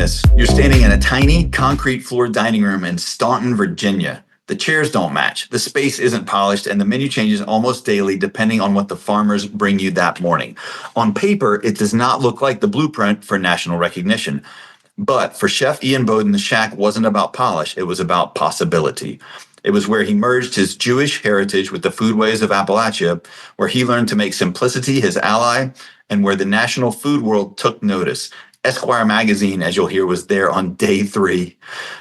this. You're standing in a tiny concrete floor dining room in Staunton, Virginia. The chairs don't match, the space isn't polished, and the menu changes almost daily depending on what the farmers bring you that morning. On paper, it does not look like the blueprint for national recognition. But for Chef Ian Boden, the shack wasn't about polish, it was about possibility. It was where he merged his Jewish heritage with the foodways of Appalachia, where he learned to make simplicity his ally, and where the national food world took notice. Esquire magazine, as you'll hear, was there on day 3.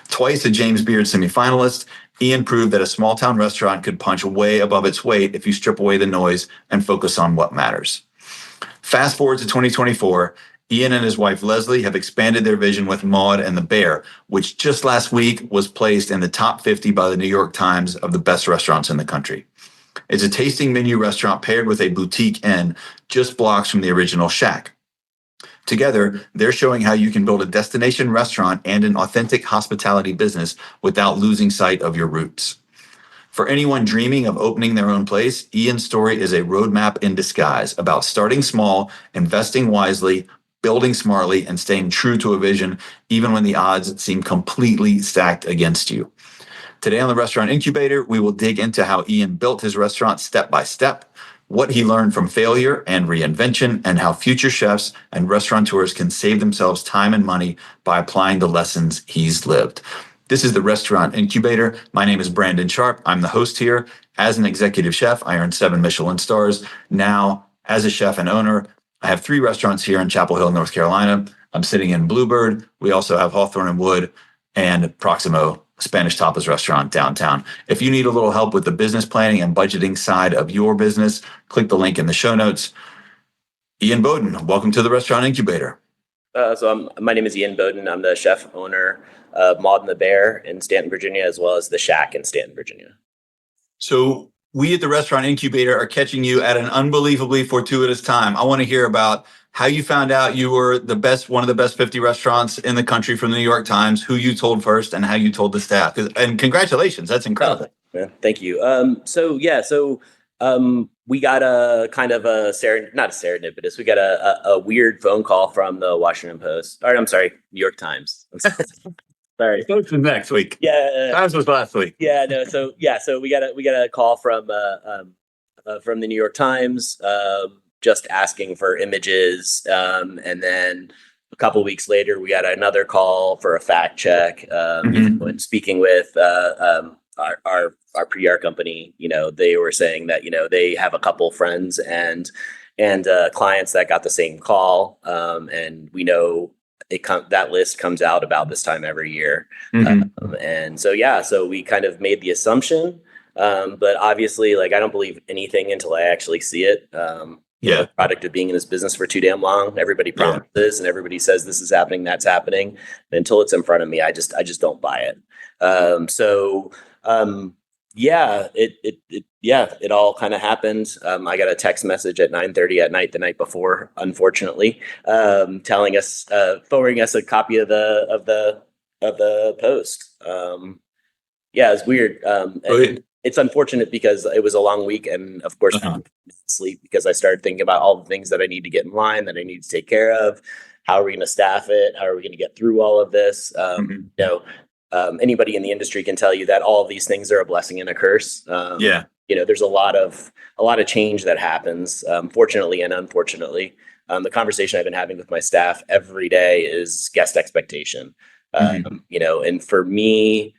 Twice a James Beard semifinalist, Ian proved that a small town restaurant could punch way above its weight if you strip away the noise and focus on what matters. Fast forward to 2024, Ian and his wife Leslie have expanded their vision with Maud and the Bear, which just last week was placed in the top 50 by the New York Times of the best restaurants in the country. It's a tasting menu restaurant paired with a boutique inn just blocks from the original shack. Together, they're showing how you can build a destination restaurant and an authentic hospitality business without losing sight of your roots. For anyone dreaming of opening their own place, Ian's story is a roadmap in disguise about starting small, investing wisely, building smartly, and staying true to a vision, even when the odds seem completely stacked against you. Today on the Restaurant Incubator, we will dig into how Ian built his restaurant step by step, what he learned from failure and reinvention, and how future chefs and restaurateurs can save themselves time and money by applying the lessons he's lived. This is the Restaurant Incubator. My name is Brandon Sharp. I'm the host here. As an executive chef, I earned 7 Michelin stars. Now, as a chef and owner, I have 3 restaurants here in Chapel Hill, North Carolina. I'm sitting in Bluebird. We also have Hawthorne and Wood and Proximo Spanish Tapas restaurant downtown. If you need a little help with the business planning and budgeting side of your business, click the link in the show notes. Ian Boden, welcome to the Restaurant Incubator. My name is Ian Boden. I'm the chef owner of Maud and the Bear in Stanton, Virginia, as well as the Shack in Stanton, Virginia. So we at the Restaurant Incubator are catching you at an unbelievably fortuitous time. I want to hear about how you found out you were one of the best 50 restaurants in the country from the New York Times, who you told first, and how you told the staff. And congratulations, that's incredible. Yeah, thank you. We got a kind of not a serendipitous. We got a weird phone call from the Washington Post. New York Times. Sorry. Post was next week. Yeah. Times was last week. Yeah. No. So we got a call from the New York Times, just asking for images, and then a couple of weeks later, we got another call for a fact check. And speaking with our PR company, they were saying that they have a couple friends and clients that got the same call, and we know that list comes out about this time every year, so we kind of made the assumption, but obviously, I don't believe anything until I actually see it. The product of being in this business for too damn long. Everybody promises and everybody says this is happening, that's happening. And until it's in front of me, I just don't buy it. It all kind of happened. I got a text message at 9:30 at night the night before, unfortunately, telling us, forwarding us a copy of the post. It's weird. It's unfortunate because it was a long week, and of course, I didn't sleep because I started thinking about all the things that I need to get in line, that I need to take care of. How are we going to staff it? How are we going to get through all of this? Anybody in the industry can tell you that all of these things are a blessing and a curse. There's a lot of change that happens, fortunately and unfortunately. The conversation I've been having with my staff every day is guest expectation. And for me,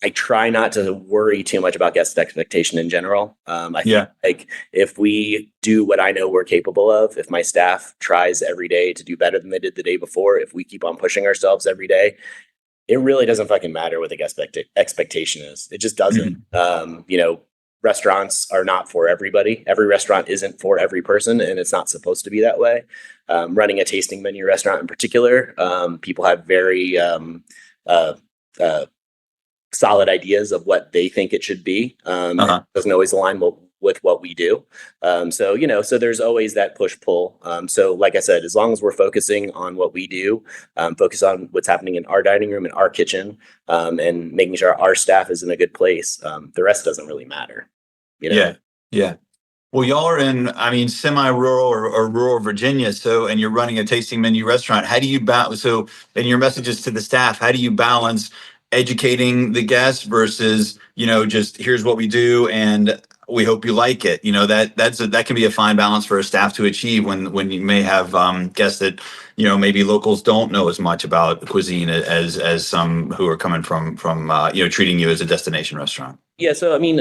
I try not to worry too much about guest expectation in general. I feel like if we do what I know we're capable of, if my staff tries every day to do better than they did the day before, if we keep on pushing ourselves every day, it really doesn't fucking matter what the guest expectation is. It just doesn't. Restaurants are not for everybody. Every restaurant isn't for every person, and it's not supposed to be that way. Running a tasting menu restaurant in particular, people have very solid ideas of what they think it should be. It doesn't always align with what we do. So there's always that push-pull. So like I said, as long as we're focusing on what we do, focus on what's happening in our dining room, in our kitchen, and making sure our staff is in a good place, the rest doesn't really matter. Yeah. Well, y'all are in, I mean, semi-rural or rural Virginia. So, and you're running a tasting menu restaurant. How do you balance? So, in your messages to the staff, how do you balance educating the guests versus, just here's what we do and we hope you like it. That can be a fine balance for a staff to achieve when you may have guests that, maybe locals don't know as much about cuisine as some who are coming from treating you as a destination restaurant. Yeah. So, I mean,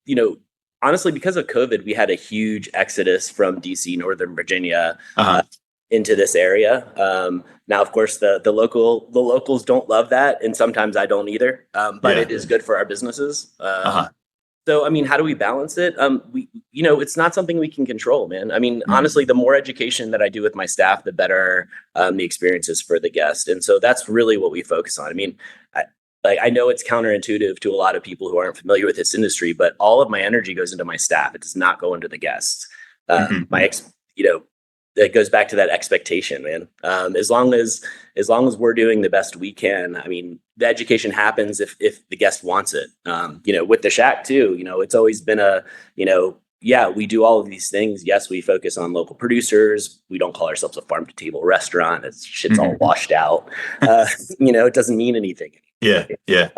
you know, honestly, because of COVID, we had a huge exodus from DC, Northern Virginia, Uh-huh. into this area. Now, of course, the locals don't love that, and sometimes I don't either. But Yeah. it is good for our businesses. Uh-huh. So, I mean, how do we balance it? It's not something we can control, man. I mean, Mhm. honestly, the more education that I do with my staff, the better the experience is for the guest. And so that's really what we focus on. I mean, I know it's counterintuitive to a lot of people who aren't familiar with this industry, but all of my energy goes into my staff. It does not go into the guests. Mhm. That goes back to that expectation, man. As long as we're doing the best we can, I mean, the education happens if the guest wants it. With the Shack too, it's always been yeah, we do all of these things. Yes, we focus on local producers. We don't call ourselves a farm to table restaurant. It's shit's all washed out. It doesn't mean anything. Yeah. Yeah.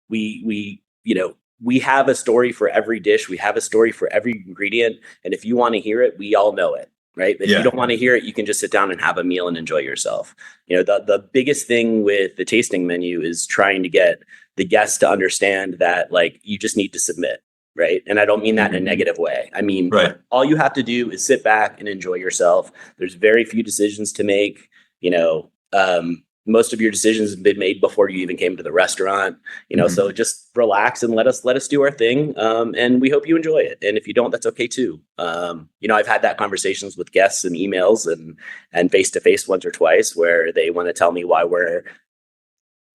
We have a story for every dish. We have a story for every ingredient. And if you want to hear it, we all know it. Right. If Yeah. you don't want to hear it, you can just sit down and have a meal and enjoy yourself. The biggest thing with the tasting menu is trying to get the guests to understand that, like, you just need to submit. Right. And I don't mean that in a negative way. I mean, Right. all you have to do is sit back and enjoy yourself. There's very few decisions to make. Most of your decisions have been made before you even came to the restaurant. So just relax and let us do our thing. And we hope you enjoy it. And if you don't, that's okay too. I've had that conversations with guests and emails and face to face once or twice where they want to tell me why we're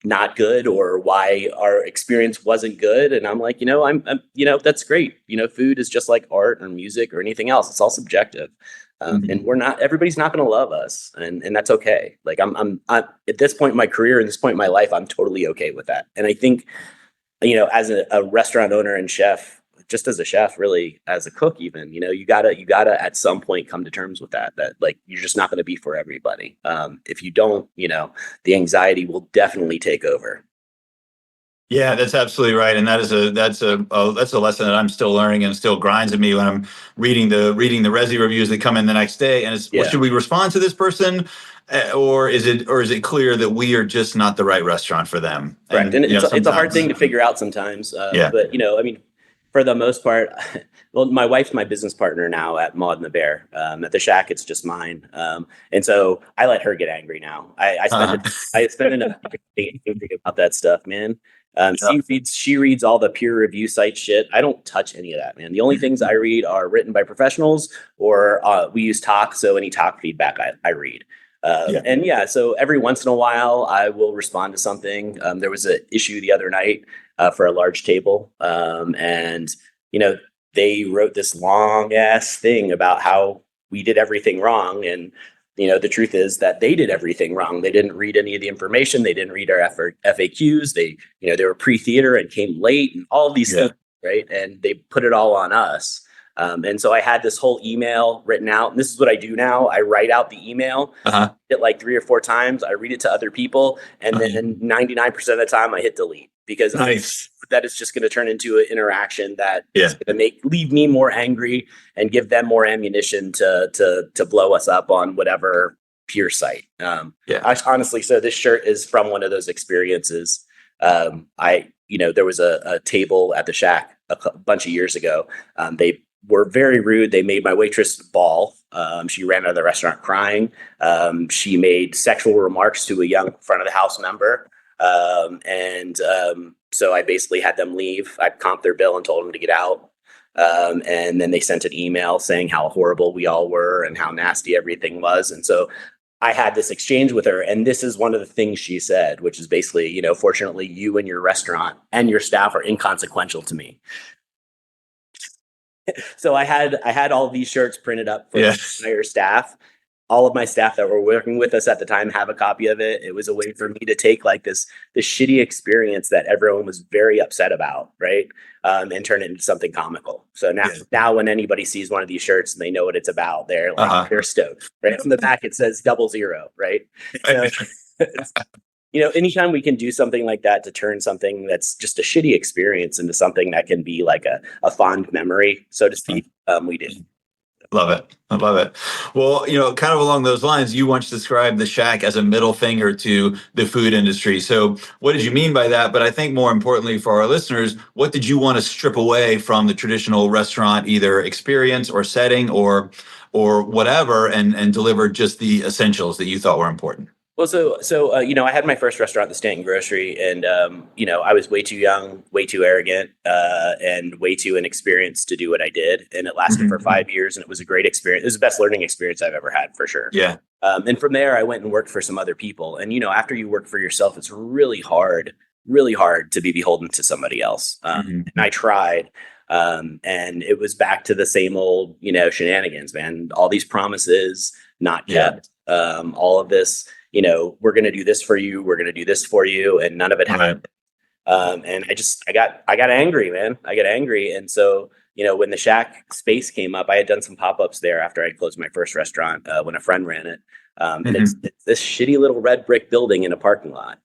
not good or why our experience wasn't good. And I'm like, I'm that's great. Food is just like art or music or anything else. It's all subjective. And everybody's not going to love us, and that's okay. Like I'm at this point in my career, and this point in my life, I'm totally okay with that. And I think, as a restaurant owner and chef, just as a chef, really as a cook, even, you gotta at some point come to terms with that like you're just not going to be for everybody. If you don't, the anxiety will definitely take over. Yeah, that's absolutely right, and that's a lesson that I'm still learning and still grinds at me when I'm reading the Resi reviews that come in the next day. And it's, well, Yeah. should we respond to this person, or is it clear that we are just not the right restaurant for them? Correct. And it's a hard sometimes- thing to figure out sometimes. Yeah. But, I mean, for the most part, well, my wife's my business partner now at Maud and the Bear. At the Shack, it's just mine. And so I let her get angry now. I spend enough time thinking about that stuff, man. She reads all the peer review site shit. I don't touch any of that, man. The only things I read are written by professionals, or we use Talk. So any Talk feedback I read. And yeah, so every once in a while I will respond to something. There was an issue the other night for a large table. And, they wrote this long ass thing about how we did everything wrong. And, the truth is that they did everything wrong. They didn't read any of the information. They didn't read our FAQs. They were pre-theater and came late and all of these things, right? And they put it all on us. And so I had this whole email written out, and this is what I do now. I write out the email, it like 3 or 4 times. I read it to other people, and then 99% of the time I hit delete, because that is just going to turn into an interaction that is going to leave me more angry and give them more ammunition to blow us up on whatever peer site. Honestly, so this shirt is from one of those experiences. There was a table at the Shack a bunch of years ago. They were very rude. They made my waitress bawl. She ran out of the restaurant crying. She made sexual remarks to a young front of the house member. So I basically had them leave. I comped their bill and told them to get out. And then they sent an email saying how horrible we all were and how nasty everything was. And so I had this exchange with her, and this is one of the things she said, which is basically, fortunately, you and your restaurant and your staff are inconsequential to me. So I had all these shirts printed up for the entire staff all of my staff that were working with us at the time have a copy of it. It was a way for me to take like this shitty experience that everyone was very upset about, right? And turn it into something comical. So now when anybody sees one of these shirts and they know what it's about, they're like, they're stoked, right? On the back, it says 00, right? So, anytime we can do something like that to turn something that's just a shitty experience into something that can be like a fond memory, so to speak, we did. Love it. I love it. Well, kind of along those lines, you once described the Shack as a middle finger to the food industry. So what did you mean by that? But I think more importantly for our listeners, what did you want to strip away from the traditional restaurant, either experience or setting or whatever, and deliver just the essentials that you thought were important? Well, so I had my first restaurant, the Stanton Grocery, and I was way too young, way too arrogant, and way too inexperienced to do what I did. And it lasted for 5 years, and it was a great experience. It was the best learning experience I've ever had, for sure. Yeah. And from there, I went and worked for some other people. And after you work for yourself, it's really hard to be beholden to somebody else. And I tried. And it was back to the same old, shenanigans, man. All these promises not kept. All of this. We're going to do this for you. We're going to do this for you. And none of it happened. And I got angry, man. I got angry. And so, when the Shack space came up, I had done some pop-ups there after I closed my first restaurant, when a friend ran it. And it's this shitty little red brick building in a parking lot.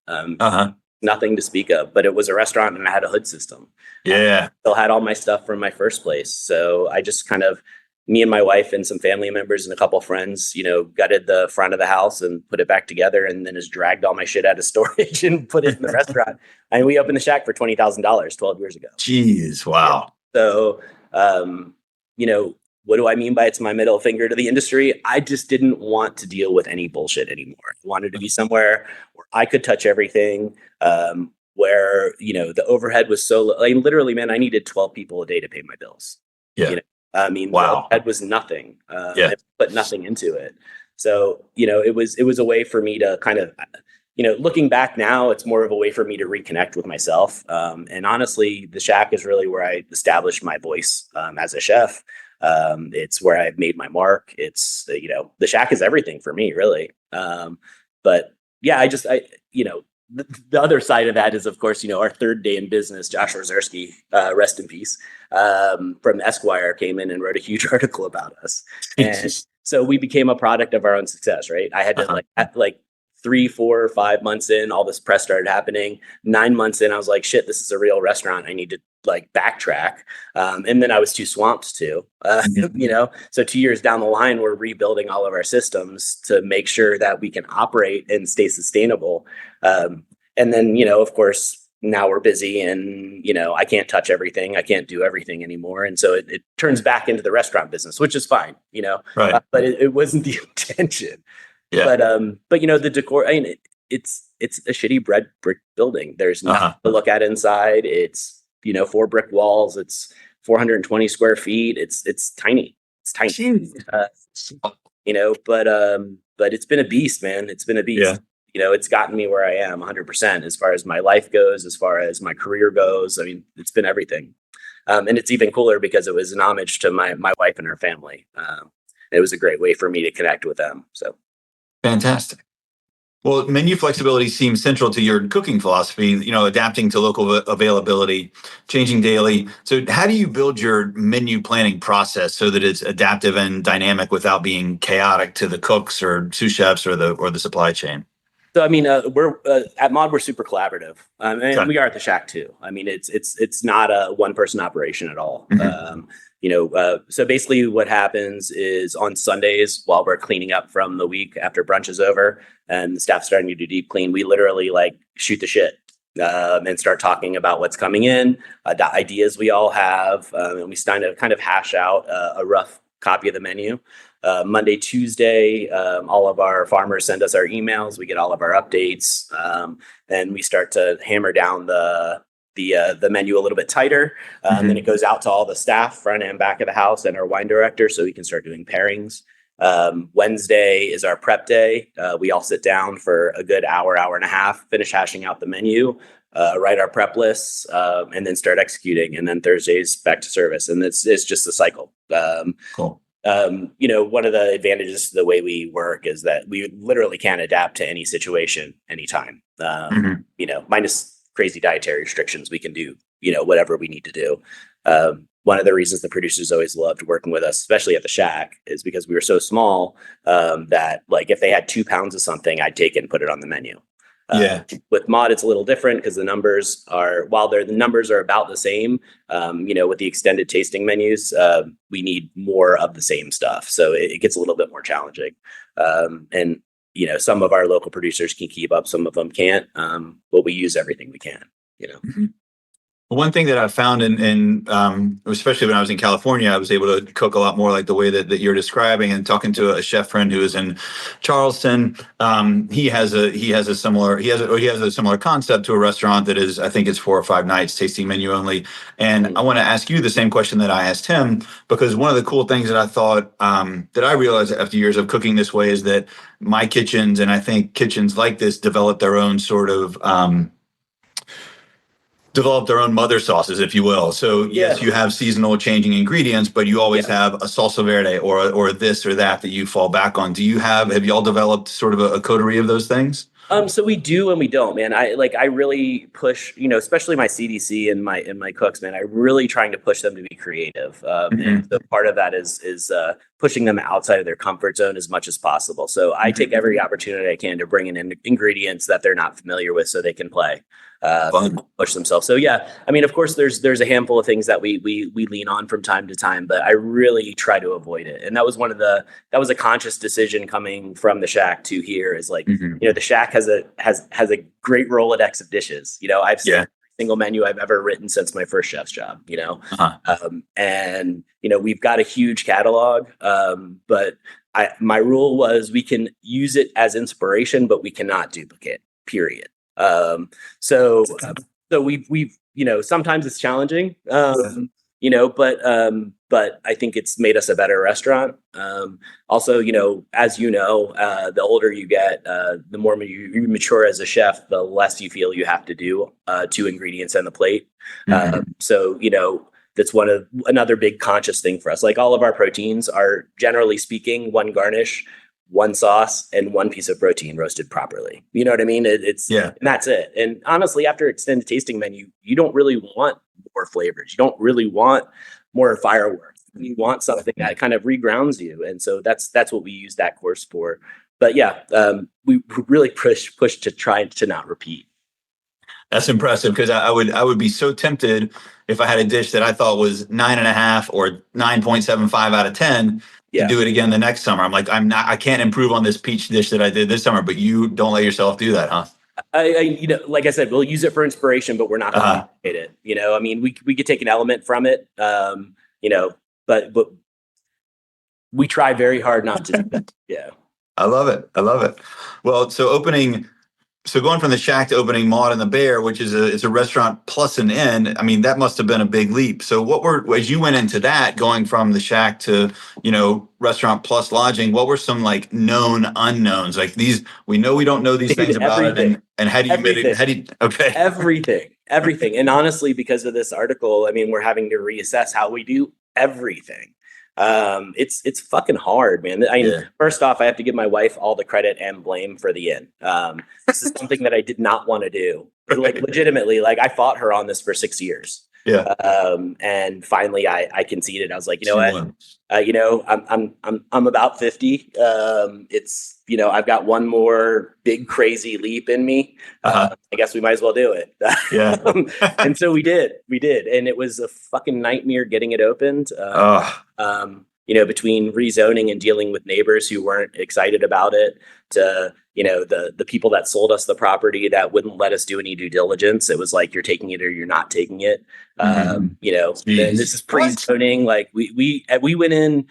Nothing to speak of, but it was a restaurant and I had a hood system. Yeah. Still had all my stuff from my first place. So I just me and my wife and some family members and a couple friends, gutted the front of the house and put it back together, and then just dragged all my shit out of storage and put it in the restaurant. And we opened the Shack for $20,000 12 years ago. Jeez. Wow. So, what do I mean by it's my middle finger to the industry? I just didn't want to deal with any bullshit anymore. I wanted to be somewhere where I could touch everything, where, the overhead was so low. Like, literally, man, I needed 12 people a day to pay my bills. Yeah. Wow. That was nothing. I put nothing into it. So, it was a way for me to kind of, looking back now, it's more of a way for me to reconnect with myself. And honestly, the Shack is really where I established my voice as a chef. It's where I've made my mark. It's, the Shack is everything for me, really. But yeah, the other side of that is, of course, our third day in business, Josh Rozersky, rest in peace, from Esquire, came in and wrote a huge article about us. And so we became a product of our own success, right? I had to like 3, 4, 5 months in, all this press started happening. 9 months in, I was like, shit, this is a real restaurant. I need to backtrack. And then I was too swamped to, so 2 years down the line, we're rebuilding all of our systems to make sure that we can operate and stay sustainable. And then, of course, now we're busy and, I can't touch everything. I can't do everything anymore. And so it turns back into the restaurant business, which is fine, right. But it wasn't the intention. Yeah. But the decor, it's a shitty red brick building. There's nothing to look at inside. It's, 4 brick walls. It's 420 square feet. It's tiny. It's tiny. But it's been a beast, man. It's been a beast. Yeah. It's gotten me where I am 100% as far as my life goes, as far as my career goes. I mean, it's been everything. And it's even cooler because it was an homage to my wife and her family. It was a great way for me to connect with them. So. Fantastic. Well, menu flexibility seems central to your cooking philosophy, adapting to local availability, changing daily. So how do you build your menu planning process so that it's adaptive and dynamic without being chaotic to the cooks or sous chefs or the supply chain? So, we're at Mod, we're super collaborative. And we are at the Shack too. It's not a one person operation at all. So basically what happens is on Sundays, while we're cleaning up from the week after brunch is over and the staff's starting to do deep clean, we literally shoot the shit and start talking about what's coming in, the ideas we all have. And we kind of hash out a rough copy of the menu. Monday, Tuesday, all of our farmers send us our emails. We get all of our updates. And we start to hammer down the menu a little bit tighter. Then it goes out to all the staff, front and back of the house, and our wine director, so we can start doing pairings. Wednesday is our prep day. We all sit down for a good hour and a half, finish hashing out the menu, write our prep lists, and then start executing. And then Thursday's back to service. And it's just a cycle. Cool. One of the advantages to the way we work is that we literally can adapt to any situation, anytime. Minus crazy dietary restrictions, we can do, whatever we need to do. One of the reasons the producers always loved working with us, especially at the Shack, is because we were so small that, like, if they had 2 pounds of something, I'd take it and put it on the menu. Yeah. With mod, it's a little different because the numbers are, while the numbers are about the same, with the extended tasting menus, we need more of the same stuff. So it gets a little bit more challenging. And some of our local producers can keep up, some of them can't, but we use everything we can. Mhm. One thing that I found especially when I was in California, I was able to cook a lot more like the way that you're describing. And talking to a chef friend who is in Charleston, he has a similar concept to a restaurant that is, I think it's 4 or 5 nights tasting menu only. And I want to ask you the same question that I asked him, because one of the cool things that I thought that I realized after years of cooking this way is that my kitchens, and I think kitchens like this, develop their own sort of develop their own mother sauces, if you will. So yes, you have seasonal changing ingredients, but you always have a salsa verde or this or that you fall back on. Have y'all developed sort of a coterie of those things? So we do and we don't, man. I really push, especially my CDC and my cooks, man. I'm really trying to push them to be creative. And so part of that is pushing them outside of their comfort zone as much as possible. So I take every opportunity I can to bring in ingredients that they're not familiar with, so they can play, push themselves. So yeah, I mean, of course, there's a handful of things that we lean on from time to time, but I really try to avoid it. And that was that was a conscious decision coming from the Shack to here. Is like, the Shack has a great Rolodex of dishes. I've seen every single menu I've ever written since my first chef's job. And we've got a huge catalog. But my rule was we can use it as inspiration, but we cannot duplicate. Period. So we've sometimes it's challenging. But I think it's made us a better restaurant. Also, as the older you get, the more you mature as a chef, the less you feel you have to do 2 ingredients on the plate. So that's another big conscious thing for us. Like, all of our proteins are, generally speaking, 1 garnish, 1 sauce, and 1 piece of protein roasted properly. You know what I mean? And that's it. And honestly, after extended tasting menu, you don't really want more flavors. You don't really want more fireworks. You want something that kind of regrounds you. And so that's what we use that course for. But yeah, we really push to try to not repeat. That's impressive, because I would be so tempted if I had a dish that I thought was 9.5 or 9.75 out of 10 to do it again the next summer. I'm like, I can't improve on this peach dish that I did this summer. But you don't let yourself do that, huh? Like I said, we'll use it for inspiration, but we're not going to duplicate it. I mean, we could take an element from it, but we try very hard not to do that. Yeah. I love it. Well, so going from the Shack to opening Maud and the Bear, which is a restaurant plus an inn, I mean, that must have been a big leap. So as you went into that, going from the Shack to, restaurant plus lodging, what were some like known unknowns? Like, we don't know these things about it. And how do you okay. Everything. And honestly, because of this article, I mean, we're having to reassess how we do everything. It's fucking hard, man. First off, I have to give my wife all the credit and blame for the inn. This is something that I did not want to do. Like, legitimately, like, I fought her on this for 6 years. Yeah. And finally I conceded. I was like, I'm about 50. I've got one more big crazy leap in me. I guess we might as well do it. And so we did. And it was a fucking nightmare getting it opened. Between rezoning and dealing with neighbors who weren't excited about it, to the people that sold us the property that wouldn't let us do any due diligence. It was like, you're taking it or you're not taking it. This is pre-zoning. Like, we went in.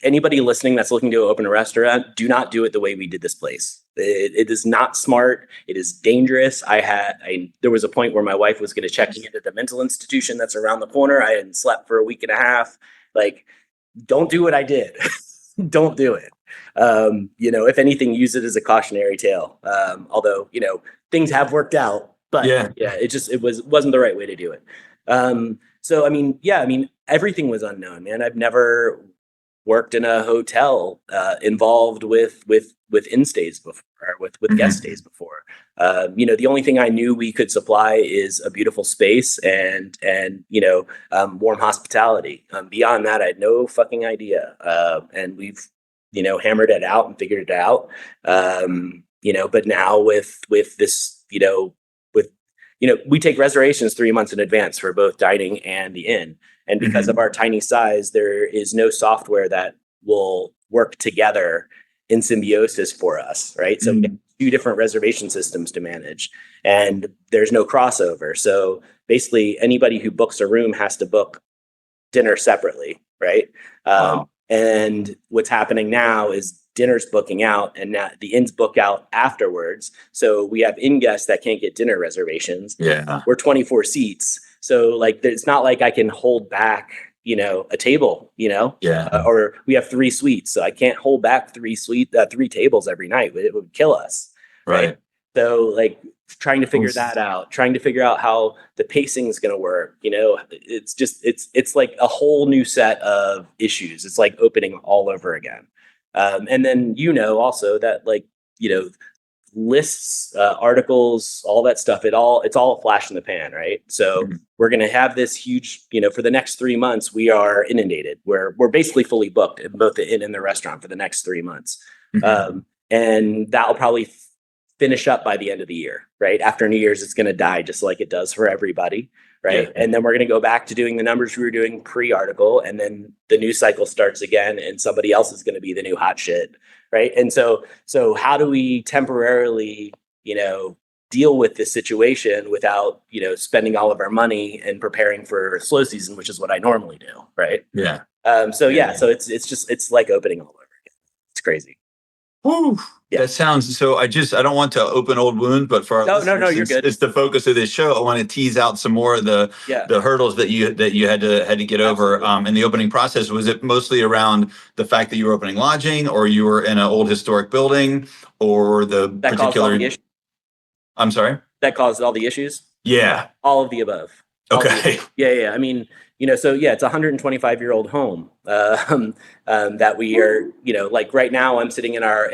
Anybody listening that's looking to open a restaurant, do not do it the way we did this place. It is not smart. It is dangerous. There was a point where my wife was going to check into the mental institution that's around the corner. I hadn't slept for a week and a half. Like, don't do what I did. Don't do it. If anything, use it as a cautionary tale. Although, things have worked out, but it wasn't the right way to do it. So, everything was unknown, man. worked in a hotel, involved with in-stays before, or with guest stays before. The only thing I knew we could supply is a beautiful space and warm hospitality. Beyond that, I had no fucking idea. And we've hammered it out and figured it out. But now with this, we take reservations 3 months in advance for both dining and the inn. And because of our tiny size, there is no software that will work together in symbiosis for us, right? So we have 2 different reservation systems to manage, and there's no crossover. So basically, anybody who books a room has to book dinner separately, right? Wow. And what's happening now is dinner's booking out, and now the inns book out afterwards. So we have inn guests that can't get dinner reservations. Yeah. We're 24 seats. So it's not like I can hold back, a table, Yeah. or we have 3 suites. So I can't hold back 3 tables every night. It would kill us. Right. So trying to figure that out, trying to figure out how the pacing is going to work. It's like a whole new set of issues. It's like opening all over again. And then, also that lists, articles, all that stuff, it's all a flash in the pan, right? So we're going to have this huge, for the next 3 months, we are inundated. We're basically fully booked in both the inn and the restaurant for the next 3 months. And that'll probably finish up by the end of the year, right? After New Year's, it's going to die just like it does for everybody, right? Yeah. And then we're going to go back to doing the numbers we were doing pre-article, and then the news cycle starts again, and somebody else is going to be the new hot shit, right? And so how do we temporarily, deal with this situation without, spending all of our money and preparing for slow season, which is what I normally do, right? Yeah. So it's like opening all over again. It's crazy. Whew. Yeah. That sounds so. I don't want to open old wounds, but for our no, you're good. It's the focus of this show. I want to tease out some more of the hurdles that you had to get over in the opening process. Was it mostly around the fact that you were opening lodging, or you were in an old historic building, or the that caused all the issues? I'm sorry. That caused all the issues? Yeah. All of the above. Okay. Yeah. I mean, it's a 125-year-old home that we are, right now I'm sitting in our,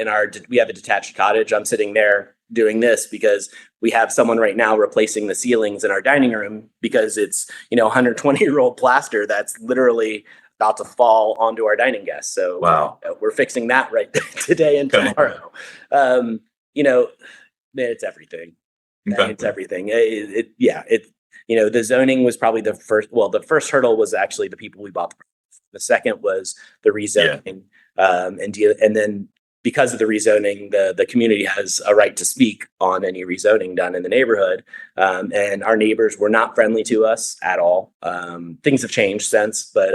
we have a detached cottage. I'm sitting there doing this because we have someone right now replacing the ceilings in our dining room because it's, 120-year-old plaster that's literally about to fall onto our dining guests. So wow. We're fixing that right today and tomorrow. It's everything. Okay. It's everything. The zoning was probably the first. Well, the first hurdle was actually the people we bought. The second was the rezoning, and then because of the rezoning, the community has a right to speak on any rezoning done in the neighborhood. And our neighbors were not friendly to us at all. Things have changed since, but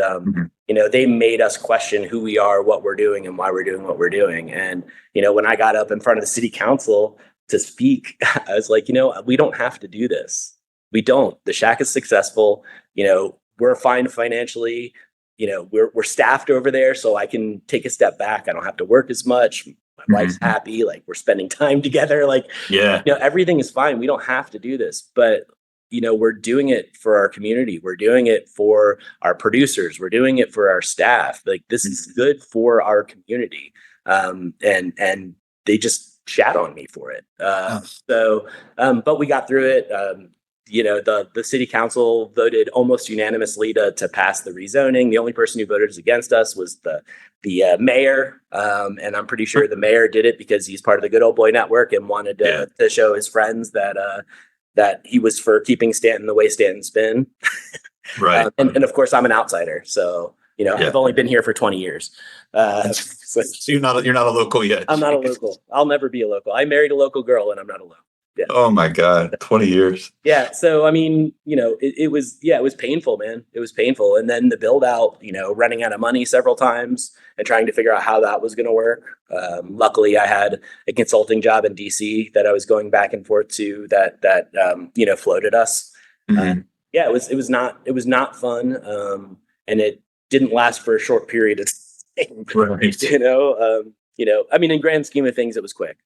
they made us question who we are, what we're doing, and why we're doing what we're doing. And when I got up in front of the city council to speak, I was like, we don't have to do this. We don't. The Shack is successful. We're fine financially. We're staffed over there, so I can take a step back. I don't have to work as much. My wife's happy. We're spending time together. Everything is fine. We don't have to do this, but we're doing it for our community. We're doing it for our producers. We're doing it for our staff. This is good for our community. And they just shat on me for it. But we got through it. The city council voted almost unanimously to pass the rezoning. The only person who voted against us was the mayor. And I'm pretty sure the mayor did it because he's part of the Good Old Boy Network and wanted to show his friends that he was for keeping Stanton the way Stanton's been. Right. And of course I'm an outsider. So, I've only been here for 20 years. So you're not a local yet. I'm not a local. I'll never be a local. I married a local girl and I'm not a local. Yeah. Oh my God. 20 years. Yeah. So, I mean, it was painful, man. It was painful. And then the build out, running out of money several times and trying to figure out how that was going to work. Luckily I had a consulting job in DC that I was going back and forth to that floated us. It was not fun. And it didn't last for a short period of time. Right. In grand scheme of things, it was quick.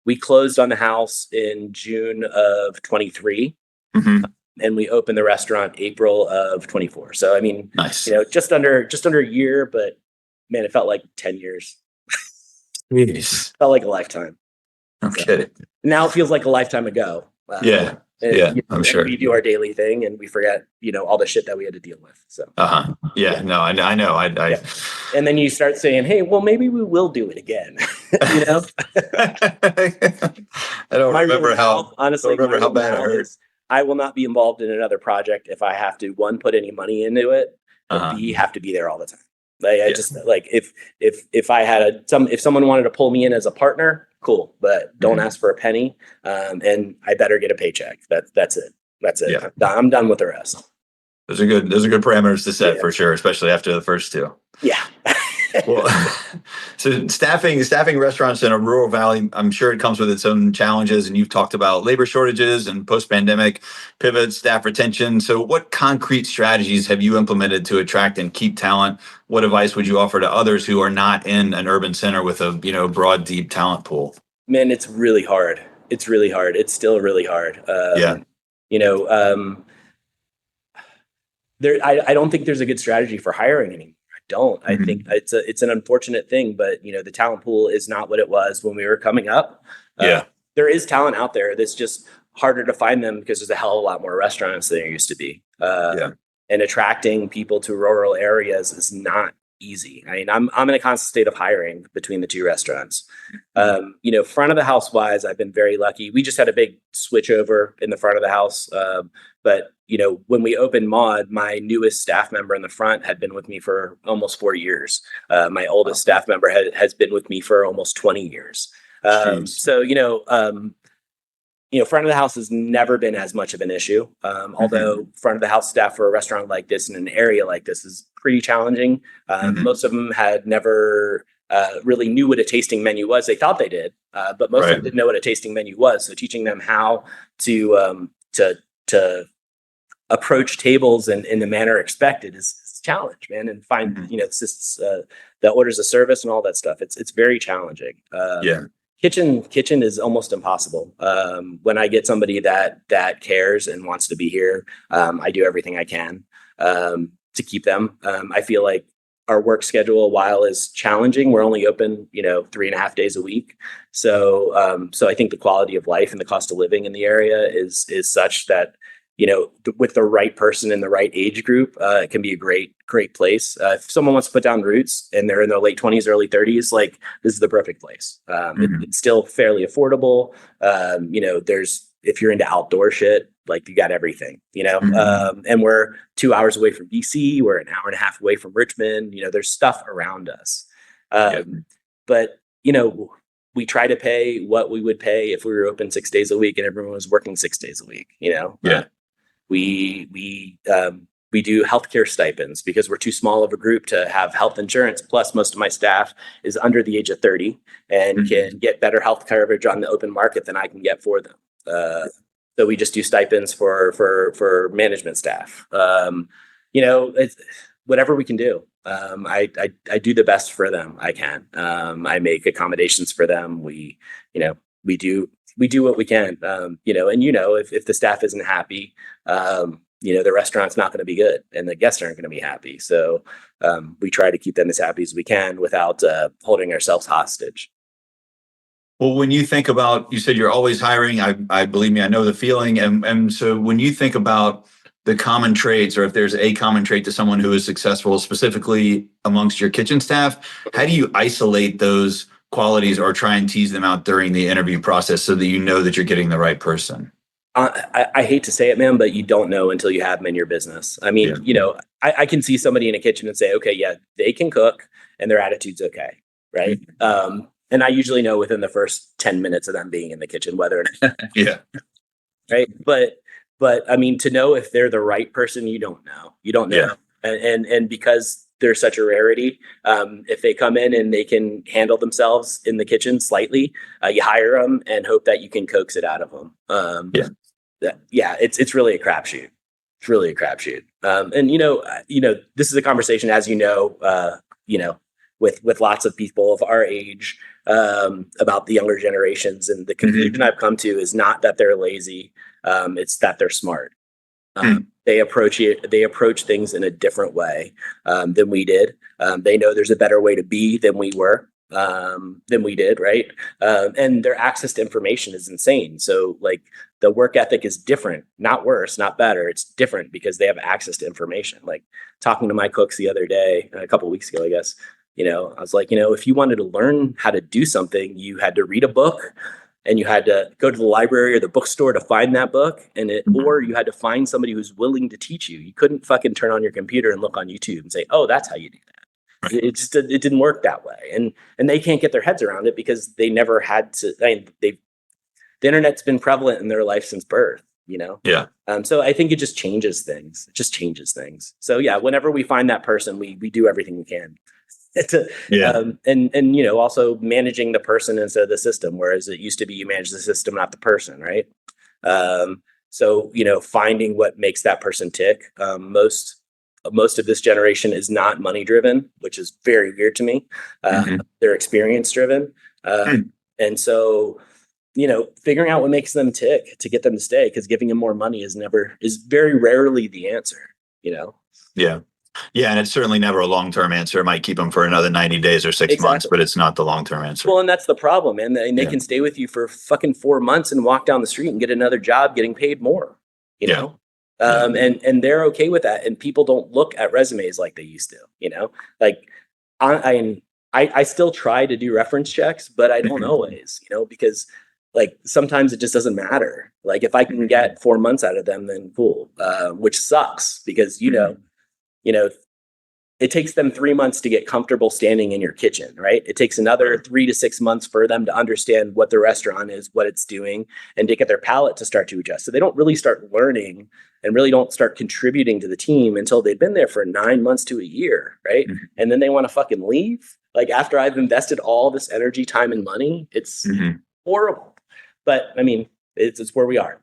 We closed on the house in June of 23, and we opened the restaurant April of 24. So, nice. Just under a year, but Man, it felt like 10 years. Jeez. Felt like a lifetime. Okay. Now it feels like a lifetime ago. Yeah. I'm sure. We do our daily thing and we forget, all the shit that we had to deal with. So. Yeah. No, I know. Yeah. And then you start saying, hey, well, maybe we will do it again. I don't remember how bad it hurt. I will not be involved in another project if I have to, one, put any money into it, or B, have to be there all the time. Just like if I had if someone wanted to pull me in as a partner, cool, but don't ask for a penny. And I better get a paycheck. That's it. Yeah. I'm done with the rest. Those are good parameters to set for sure, especially after the first two. Yeah. Well, so staffing restaurants in a rural valley, I'm sure it comes with its own challenges. And you've talked about labor shortages and post-pandemic pivots, staff retention. So what concrete strategies have you implemented to attract and keep talent? What advice would you offer to others who are not in an urban center with a, broad, deep talent pool? Man, it's really hard. It's still really hard. I don't think there's a good strategy for hiring anymore. I think it's an unfortunate thing, but the talent pool is not what it was when we were coming up. There is talent out there that's just harder to find them because there's a hell of a lot more restaurants than there used to be. And attracting people to rural areas is not easy. I mean, I'm in a constant state of hiring between the two restaurants. Front of the house wise, I've been very lucky. We just had a big switch over in the front of the house. But when we opened Maud, my newest staff member in the front had been with me for almost 4 years. My oldest staff member has been with me for almost 20 years. Front of the house has never been as much of an issue. Although front of the house staff for a restaurant like this in an area like this is pretty challenging. Most of them had never really knew what a tasting menu was. They thought they did, but most of them didn't know what a tasting menu was. So teaching them how to approach tables in the manner expected is a challenge, man. And find the orders of service and all that stuff. It's very challenging. Kitchen is almost impossible. When I get somebody that cares and wants to be here, I do everything I can to keep them. I feel like our work schedule, while is challenging, we're only open 3.5 days a week. So I think the quality of life and the cost of living in the area is such that with the right person in the right age group, it can be a great place. If someone wants to put down roots and they're in their late 20s, early 30s, like this is the perfect place. It's still fairly affordable. If you're into outdoor shit, like you got everything, and we're 2 hours away from DC. We're an hour and a half away from Richmond. There's stuff around us. But we try to pay what we would pay if we were open 6 days a week and everyone was working 6 days a week. We do healthcare stipends because we're too small of a group to have health insurance. Plus, most of my staff is under the age of 30 and can get better health coverage on the open market than I can get for them. So we just do stipends for management staff. It's whatever we can do. I do the best for them I can. I make accommodations for them. We do what we can. If the staff isn't happy, the restaurant's not going to be good and the guests aren't going to be happy. So we try to keep them as happy as we can without holding ourselves hostage. Well, when you think about, you said you're always hiring. I believe me, I know the feeling. And so when you think about the common traits, or if there's a common trait to someone who is successful, specifically amongst your kitchen staff, how do you isolate those qualities or try and tease them out during the interview process so that that you're getting the right person? I hate to say it, man, but you don't know until you have them in your business. I mean, I can see somebody in a kitchen and say, okay, yeah, they can cook and their attitude's okay. Right. And I usually know within the first 10 minutes of them being in the kitchen, whether or not. Right. But I mean, to know if they're the right person, you don't know. And because they're such a rarity, if they come in and they can handle themselves in the kitchen slightly, you hire them and hope that you can coax it out of them. It's really a crapshoot. It's really a crapshoot. And this is a conversation, as with lots of people of our age about the younger generations, and the conclusion I've come to is not that they're lazy, it's that they're smart. Hmm. They approach things in a different way than we did. They know there's a better way to be than we did, right? And their access to information is insane. So like the work ethic is different, not worse, not better. It's different because they have access to information. Like talking to my cooks the other day, a couple of weeks ago, I guess, I was like, if you wanted to learn how to do something, you had to read a book and you had to go to the library or the bookstore to find that book or you had to find somebody who's willing to teach you. You couldn't fucking turn on your computer and look on YouTube and say, oh, that's how you do that. It didn't work that way. And they can't get their heads around it because they never had to. The internet's been prevalent in their life since birth, Yeah. So I think it just changes things. So yeah, whenever we find that person, we do everything we can. Yeah. And also managing the person instead of the system, whereas it used to be you manage the system, not the person, right? So finding what makes that person tick. Most of this generation is not money driven, which is very weird to me. They're experience driven. And so, figuring out what makes them tick to get them to stay, because giving them more money is very rarely the answer, Yeah. Yeah. And it's certainly never a long-term answer. It might keep them for another 90 days or 6 months, but it's not the long-term answer. Well, and that's the problem, man. They can stay with you for fucking 4 months and walk down the street and get another job getting paid more, know? And they're okay with that. And people don't look at resumes like they used to, like I still try to do reference checks, but I don't always, because like sometimes it just doesn't matter. Like if I can get 4 months out of them, then cool, which sucks because, it takes them 3 months to get comfortable standing in your kitchen, right? It takes another 3 to 6 months for them to understand what the restaurant is, what it's doing, and to get their palate to start to adjust. So they don't really start learning and really don't start contributing to the team until they've been there for 9 months to a year, right? And then they want to fucking leave. Like after I've invested all this energy, time, and money, it's horrible. But I mean, it's where we are.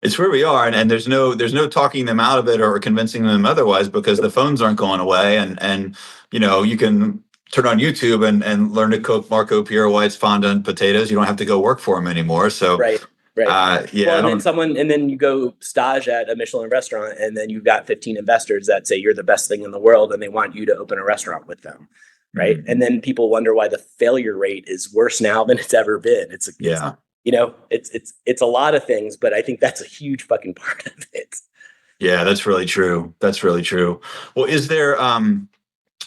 It's where we are, and there's no talking them out of it or convincing them otherwise, because the phones aren't going away, and you can turn on YouTube and learn to cook Marco Pierre White's fondant potatoes. You don't have to go work for them anymore. So right. Yeah. Well, and then you go stage at a Michelin restaurant, and then you've got 15 investors that say you're the best thing in the world, and they want you to open a restaurant with them, right? And then people wonder why the failure rate is worse now than it's ever been. It's a lot of things, but I think that's a huge fucking part of it. Yeah, that's really true. Well, is there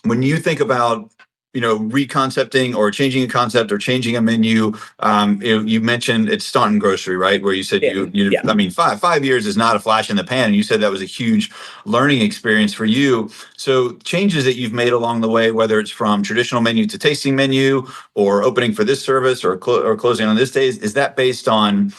when you think about reconcepting or changing a concept or changing a menu, you mentioned it's Staunton Grocery, right? Where you said I mean, 5 years is not a flash in the pan, and you said that was a huge learning experience for you. So changes that you've made along the way, whether it's from traditional menu to tasting menu, or opening for this service, or closing on this day, is that based on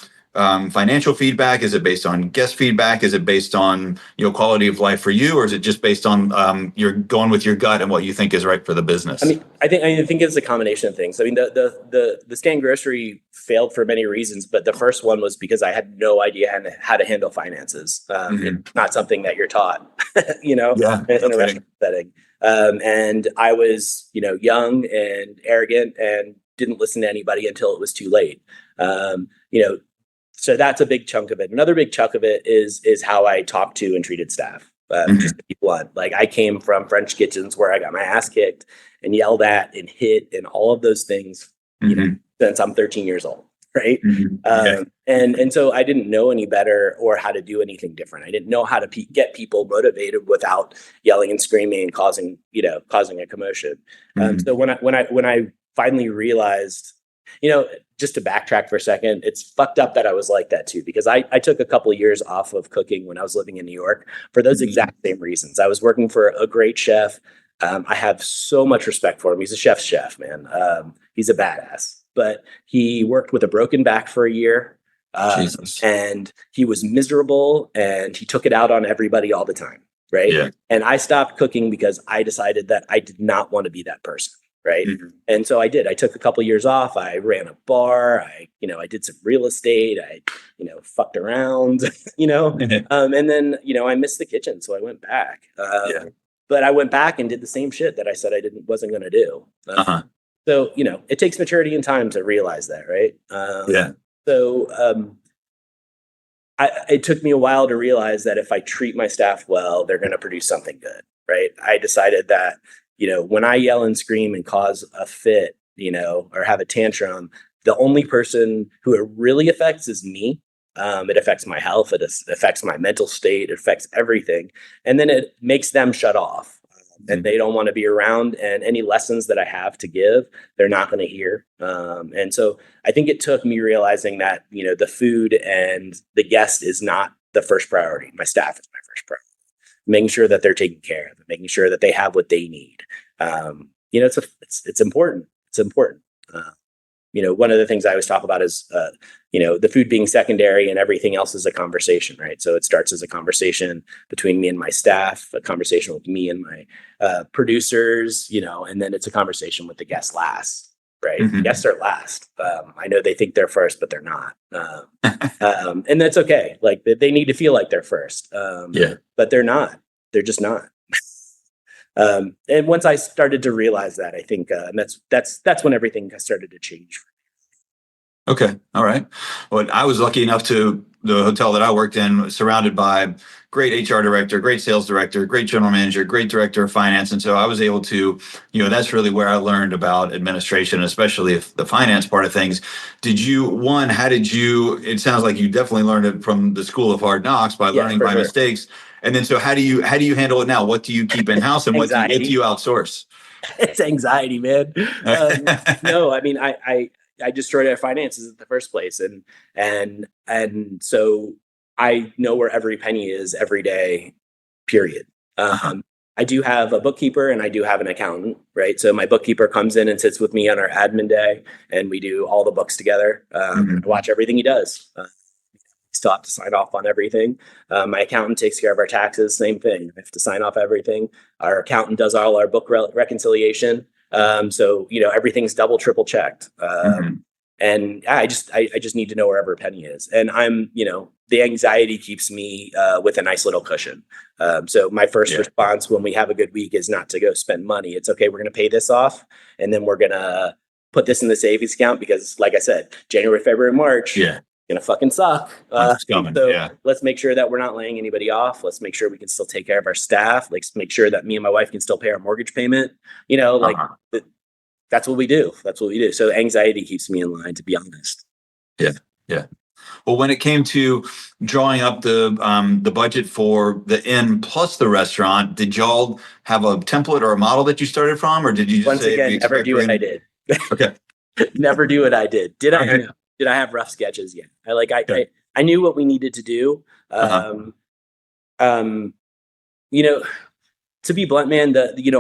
financial feedback? Is it based on guest feedback? Is it based on quality of life for you, or is it just based on you're going with your gut and what you think is right for the business? I mean, I think it's a combination of things. I mean, the Stand Grocery failed for many reasons, but the first one was because I had no idea how to handle finances. It's not something that you're taught, in a restaurant setting. And I was, young and arrogant and didn't listen to anybody until it was too late. So that's a big chunk of it. Another big chunk of it is how I talked to and treated staff. Just to be blunt, like I came from French kitchens where I got my ass kicked and yelled at and hit and all of those things, since I'm 13 years old, right? And so I didn't know any better or how to do anything different. I didn't know how to get people motivated without yelling and screaming and causing a commotion. So when I finally realized, just to backtrack for a second, it's fucked up that I was like that too, because I took a couple of years off of cooking when I was living in New York for those exact same reasons. I was working for a great chef. I have so much respect for him. He's a chef's chef, man. He's a badass, but he worked with a broken back for a year. And he was miserable and he took it out on everybody all the time. Right. Yeah. And I stopped cooking because I decided that I did not want to be that person. Right. And so I did. I took a couple of years off. I ran a bar. I did some real estate. I, fucked around, and then, I missed the kitchen. So I went back. But I went back and did the same shit that I said wasn't going to do. So, it takes maturity and time to realize that. Right. So it took me a while to realize that if I treat my staff well, they're going to produce something good, right? I decided that, when I yell and scream and cause a fit, or have a tantrum, the only person who it really affects is me. It affects my health. It affects my mental state. It affects everything. And then it makes them shut off. And they don't want to be around, and any lessons that I have to give, they're not going to hear. And so I think it took me realizing that, the food and the guest is not the first priority. My staff is my first priority. Making sure that they're taken care of, making sure that they have what they need. It's important. It's important. One of the things I always talk about is, the food being secondary and everything else is a conversation, right? So it starts as a conversation between me and my staff, a conversation with me and my producers, and then it's a conversation with the guests last, right? Mm-hmm. Guests are last. I know they think they're first, but they're not. And that's okay. Like they need to feel like they're first, but they're not. They're just not. And once I started to realize that, I think that's when everything started to change. Okay. All right. Well, I was lucky enough the hotel that I worked in, surrounded by great HR director, great sales director, great general manager, great director of finance. And so I was able to, that's really where I learned about administration, especially if the finance part of things. It sounds like you definitely learned it from the School of Hard Knocks by learning by mistakes. And then, so how do you handle it now? What do you keep in house and what do you outsource? It's anxiety, man. No, I mean, I destroyed our finances in the first place. And so I know where every penny is every day, period. I do have a bookkeeper and I do have an accountant, right? So my bookkeeper comes in and sits with me on our admin day and we do all the books together. I watch everything he does. Still have to sign off on everything. My accountant takes care of our taxes, same thing. I have to sign off everything. Our accountant does all our book reconciliation. So, everything's double, triple checked. And I just need to know where every penny is. And I'm, the anxiety keeps me with a nice little cushion. So my first response when we have a good week is not to go spend money. It's okay. We're going to pay this off. And then we're going to put this in the savings account because like I said, January, February, March, gonna fucking suck. Let's make sure that we're not laying anybody off. Let's make sure we can still take care of our staff. Let's make sure that me and my wife can still pay our mortgage payment. That's what we do. That's what we do. So anxiety keeps me in line, to be honest. Yeah. Well, when it came to drawing up the budget for the inn plus the restaurant, did y'all have a template or a model that you started from, or did you just never do what I did? Okay. Never do what I did. Did I? No. Did I have rough sketches? Yeah. I knew what we needed to do. To be blunt, man,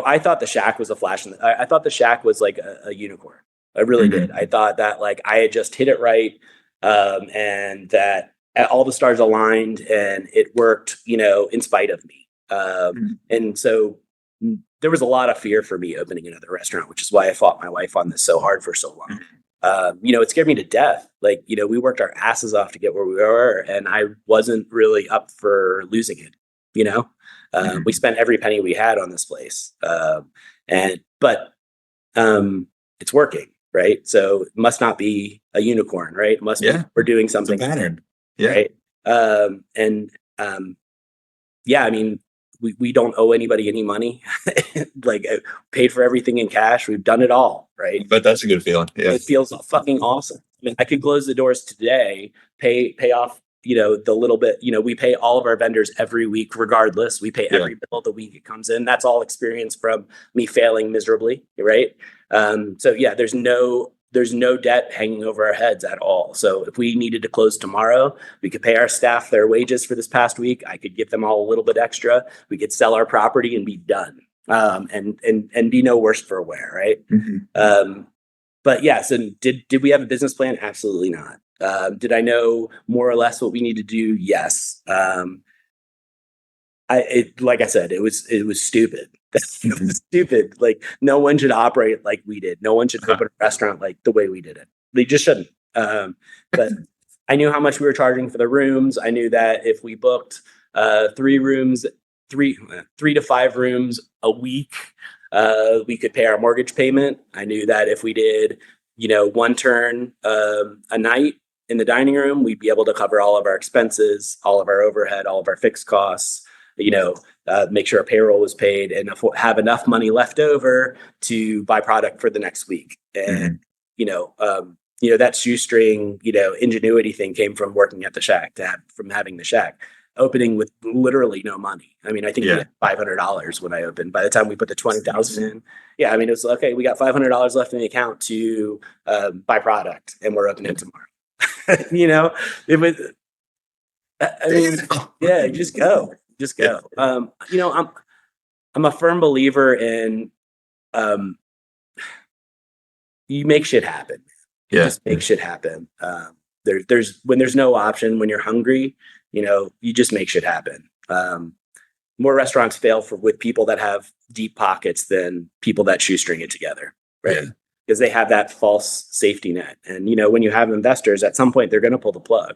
I thought the Shack was a flash. I thought the Shack was like a unicorn. I really did. I thought that like I had just hit it right. And that all the stars aligned and it worked, in spite of me. And so there was a lot of fear for me opening another restaurant, which is why I fought my wife on this so hard for so long. It scared me to death. Like, we worked our asses off to get where we were, and I wasn't really up for losing it. We spent every penny we had on this place. But it's working, right? So it must not be a unicorn, right? It must be we're doing something. It's a pattern. Right. I mean, we don't owe anybody any money. Like paid for everything in cash. We've done it all, right? But that's a good feeling. Yeah. It feels fucking awesome. I mean, I could close the doors today, pay off, the little bit, we pay all of our vendors every week, regardless. We pay every bill the week it comes in. That's all experience from me failing miserably. Right. There's no debt hanging over our heads at all. So if we needed to close tomorrow, we could pay our staff their wages for this past week. I could give them all a little bit extra. We could sell our property and be done. And be no worse for wear. Right. So did we have a business plan? Absolutely not. Did I know more or less what we need to do? Yes. Like I said, it was stupid. It was stupid. Like no one should operate like we did. No one should open a restaurant like the way we did it. They just shouldn't. But I knew how much we were charging for the rooms. I knew that if we booked 3 to 5 rooms a week, we could pay our mortgage payment. I knew that if we did, 1 turn a night, in the dining room, we'd be able to cover all of our expenses, all of our overhead, all of our fixed costs, make sure our payroll was paid and have enough money left over to buy product for the next week. And, that shoestring, ingenuity thing came from working at the Shack, from having the Shack. Opening with literally no money. I mean, I think we had $500 when I opened. By the time we put the 20,000 in, it was okay. We got $500 left in the account to buy product, and we're opening tomorrow. It was. I mean, just go. I'm a firm believer in you make shit happen. Yeah. Just make shit happen. There's when there's no option, when you're hungry, you just make shit happen. More restaurants fail with people that have deep pockets than people that shoestring it together, right? Because they have that false safety net. And, when you have investors, at some point, they're going to pull the plug,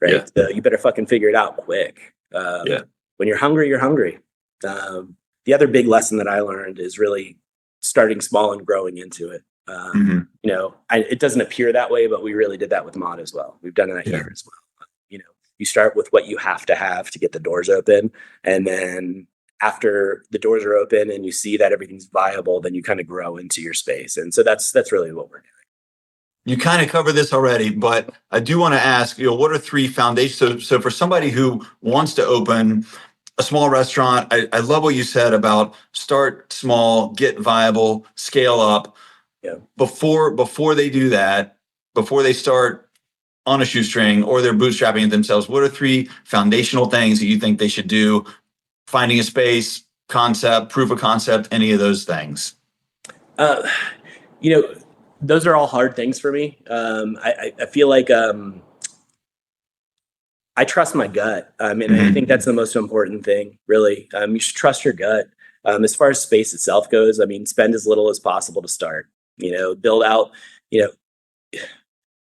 right? Yeah. So you better fucking figure it out quick. When you're hungry, you're hungry. The other big lesson that I learned is really starting small and growing into it. It doesn't appear that way, but we really did that with Mod as well. We've done that here as well. You start with what you have to get the doors open. And then after the doors are open and you see that everything's viable, then you kind of grow into your space. And so that's really what we're doing. You kind of covered this already, but I do want to ask, what are 3 foundations? So for somebody who wants to open a small restaurant, I love what you said about start small, get viable, scale up. Yeah. Before they do that, before they start on a shoestring or they're bootstrapping it themselves, what are 3 foundational things that you think they should do? Finding a space, concept, proof of concept, any of those things? Those are all hard things for me. I feel like I trust my gut. I think that's the most important ththing, really. You should trust your gut. As far as space itself goes, spend as little as possible to start. Build out.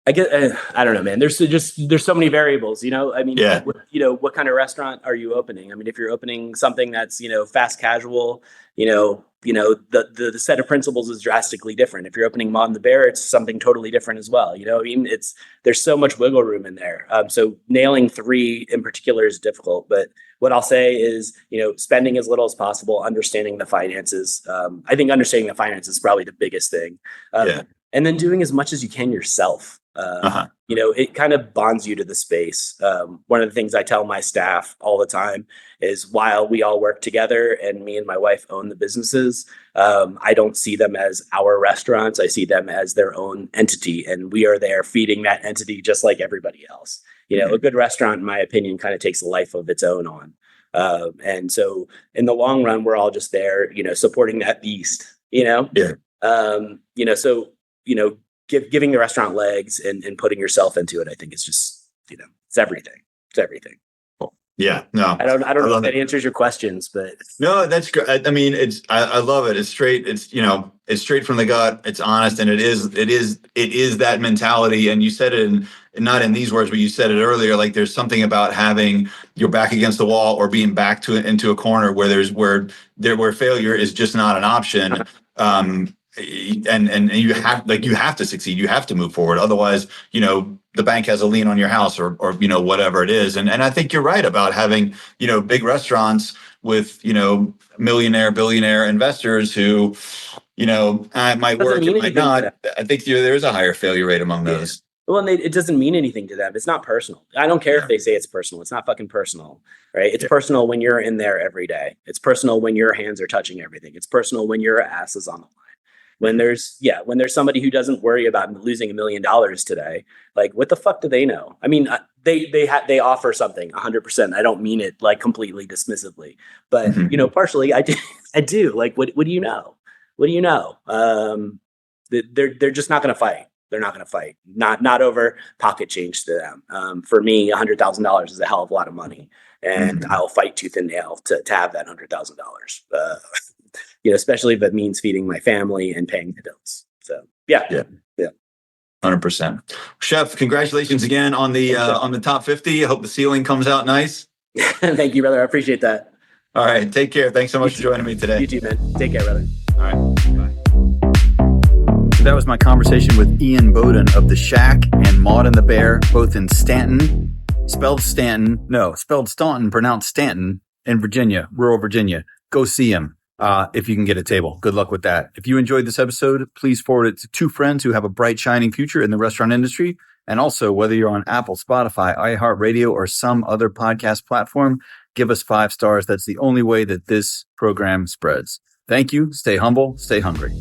I don't know, man. There's so many variables. What kind of restaurant are you opening? If you're opening something that's fast casual, the set of principles is drastically different. If you're opening Mod and the Bear, it's something totally different as well. There's so much wiggle room in there. So nailing 3 in particular is difficult. But what I'll say is, spending as little as possible, understanding the finances. I think understanding the finances is probably the biggest thing. And then doing as much as you can yourself. It kind of bonds you to the space. One of the things I tell my staff all the time is while we all work together and me and my wife own the businesses, I don't see them as our restaurants. I see them as their own entity, and we are there feeding that entity just like everybody else. A good restaurant, in my opinion, kind of takes a life of its own on. And so in the long run, we're all just there, supporting that beast, giving the restaurant legs and putting yourself into it, I think is just, it's everything. It's everything. Yeah, no, I don't know if that answers your questions, but no, that's great. I love it. It's straight. It's straight from the gut. It's honest, and it is that mentality. And you said it not in these words, but you said it earlier. Like there's something about having your back against the wall or being backed into a corner where failure is just not an option. And you have to succeed. You have to move forward. Otherwise, the bank has a lien on your house or whatever it is. And I think you're right about having, big restaurants with, millionaire, billionaire investors who, it might work, it might not. I think there is a higher failure rate among those. Well, and it doesn't mean anything to them. It's not personal. I don't care if they say it's personal. It's not fucking personal, right? It's personal when you're in there every day. It's personal when your hands are touching everything. It's personal when your ass is on the line. When there's somebody who doesn't worry about losing $1 million today, like what the fuck do they know? They offer something 100%. I don't mean it like completely dismissively, but partially I do. Like, what do you know? What do you know? They're just not going to fight. They're not going to fight. Not over pocket change to them. For me, $100,000 is a hell of a lot of money, and I'll fight tooth and nail to have that $100,000. Especially if it means feeding my family and paying the bills. So yeah. 100%. Chef, congratulations again on the top 50. I hope the ceiling comes out nice. Thank you, brother. I appreciate that. All right. Take care. Thanks so much for joining me today. You too, man. Take care, brother. All right. Bye. that was my conversation with Ian Boden of The Shack and Maud and the Bear, both in Staunton, spelled Staunton, pronounced Stanton, in Virginia, rural Virginia. Go see him if you can get a table. Good luck with that. If you enjoyed this episode, please forward it to 2 friends who have a bright, shining future in the restaurant industry. And also, whether you're on Apple, Spotify, iHeartRadio, or some other podcast platform, give us 5 stars. That's the only way that this program spreads. Thank you. Stay humble. Stay hungry.